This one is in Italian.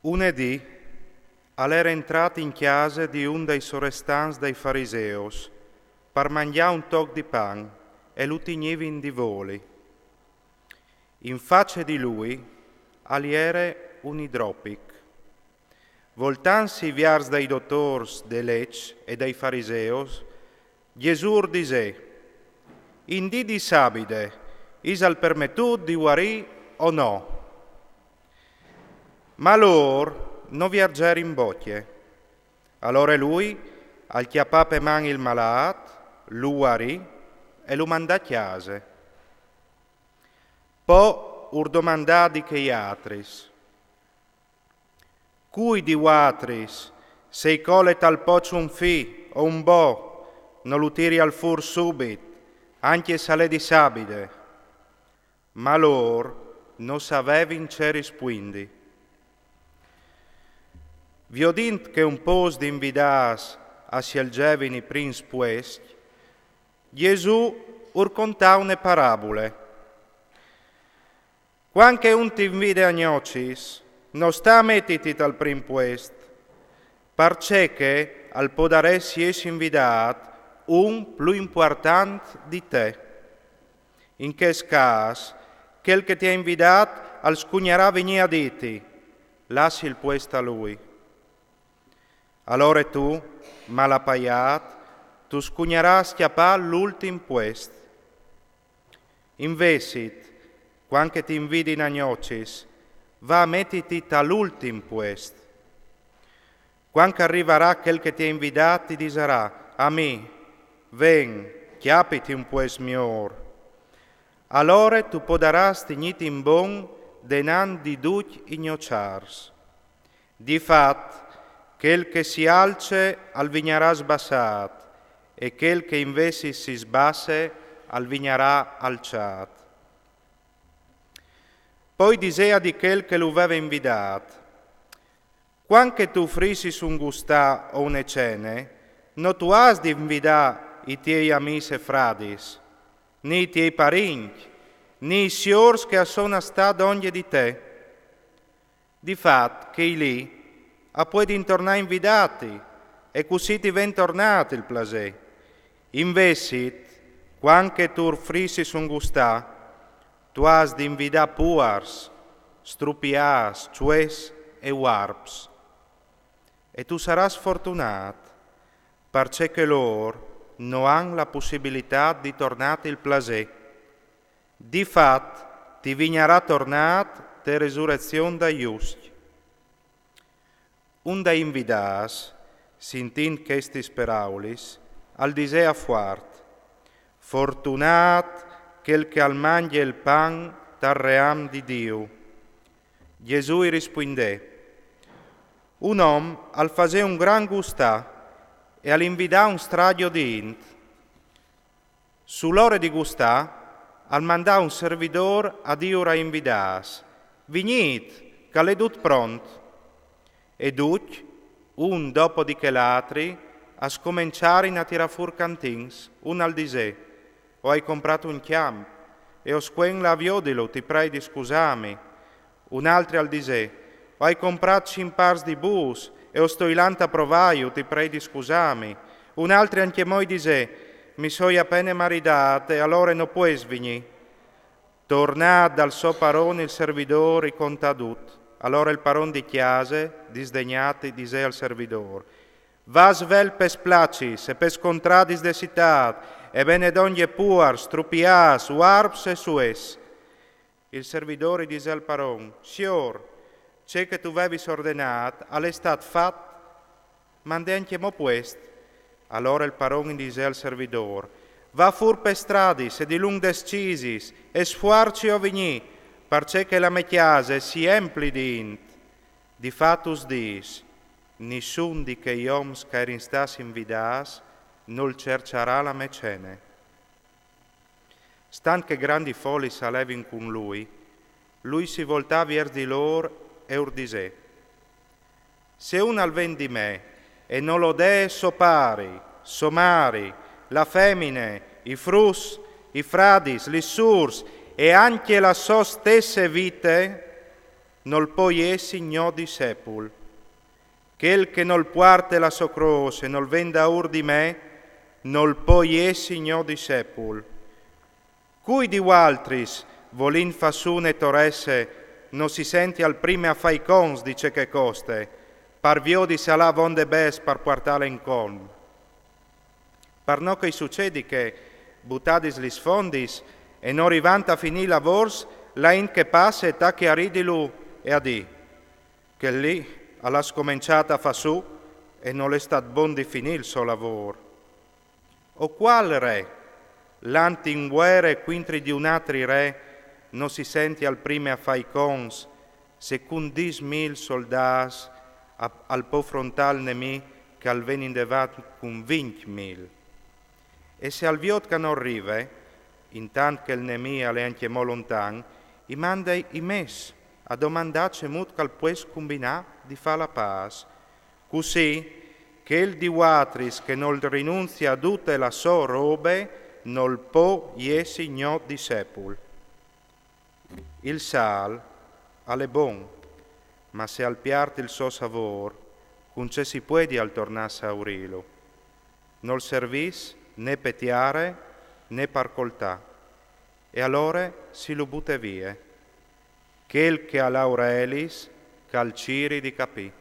Unedì, all'era entrati in chiesa di un dei sorestans dei fariseos, per mangiare un toc di pan, e lo tignevi in divoli. In faccia di lui, aliere un idropic. Voltansi viars dei dottors de legge e dei fariseos, Gesù dise: in dì di sabide, is al permetut di guarì o no? Ma loro non viaggiare in bocche. Allora lui, al chiappà per man il malato, lo guarì e lo mandò a chiesa. Poi domandò di che atris. Cui di atris, se cole tal pocio un fi o un bo, non lo tiri al fur subito, anche se è di sabide. Ma loro non sapevano che rispondere. Vi ho detto che un po' di invidas a scelgevini prins puest, Gesù urcontà une parabole. Quanche un ti invide a gnocis, non sta mettiti al prim puest, parce che al podare si es invidat un più importante di te. In che cas, quel che ti ha invidat al scugnerà venì a diti, lasci il puesto a lui. Allora tu, malapaiat, tu scugnerà a schiappare l'ultim puest. Invesit, quanche ti invidi in agnocis, va a mettiti all'ultim puest. Quanche arriverà quel che ti ha invidato, ti diserà, a me, ven, chiapiti un puest miglior. Allora tu podarás tigniti in bon denan di duc ignociars. Di fat, quel che si alce al vignarà sbassat, e quel che invece si sbasse al vignarà alciat. Poi disea di quel che lo aveva invidat, quanche tu frisi un gustà o une cene, non tu has di invida i tuoi amici e fradis, né i tuoi parenti, né i siors che sono stati ogni di te. Di fatto che lì a poi di intornare invitati, e così ti ven tornato il plasè. Investit, quanche tu frisi un gustà, tu has di invità puars, strupias, ciues e warps. E tu saras fortunat, perché che loro non hanno la possibilità di tornare il plasè. Di fatto ti vignerà tornat te resurrezione da giusti. Un da invidas, sintint questis paraulis, al disea fuart, fortunat quel che al mangia il pan tarream di Dio. Gesù rispondè, un uomo al fase un gran gustà e all'invidà un stradio di int. Sull'ora di gustà, al mandà un servidor a Dio a invidas, vignit, che l'è tut pronto. E duc, un dopo di che l'altri, a scominciare a tirare fuori cantins, un al disè, ho hai comprato un chiam, e ho squen la viodilo, ti prego di scusami, un altro al disè, ho hai comprato 5 pars di bus, e ho sto ilanta provaio, ti prego di scusami, un altro anche moi disè, mi soi appena maridate, allora non puoi svignì. Tornat dal suo parone il servidore contadut. Allora il paron di chiase, disdegnati, dise al servidor, vas vel pes placis, e pes contradis de citat, e bene d'ogni puar, strupias, warps e sues. Il servidore dise al paron, signor, c'è che tu avevi ordenat, all'estat fat, mande anche mo quest. Allora il paron dise al servidor, va fur per stradis, e di lung descisis, e sfuarci o vigni, parce che la me chiase si empli di int. Di fatus dis, nissun di che ioms che rinstas invidas, nol cercerà la me cene. Stan che grandi foli salevin con lui si voltà viers di lor e urdisè, se un al ven di me, e non lo dee sopari, somari, la femmine, i frus, i fradis, li surs, e anche la sua stessa vite, nol poi essi gno discepul. Quel che nol puarte la so croce, nol venda ur di me, nol poi essi gno discepul. Cui di altris volin fassune toresse, non si senti al prime a fai cons, dice che coste, par vio di salà vonde bes par portale in colm. Par no che succedi che, buttadis lis fondis, e non rivanta finì lavors, la in che passa e ta che aridilu e adì, che lì alla scominciata fa su e non le stat bon di finì il suo lavoro. O qual re, l'anti in guerra quintri di un altri re, non si senti al prime a fai cons, se cun 10.000 soldats al po frontal nemi che al venin devat cun 20.000. E se al viot che non rive, intant che il nemi alle anche mo lontan, i mandai i mes a domandace mut cal pues combinà di fa la paz, così che il di watris che non rinunzia a tutte la so robe, nol po iesi gno discepul. Il sal alle bon, ma se al piarte il suo savor, con ce si puedi al tornasse a urilo. Nol servis né petiare né parcoltà, e allora si lo butte via. Quel che a Laurelis calciri di capì.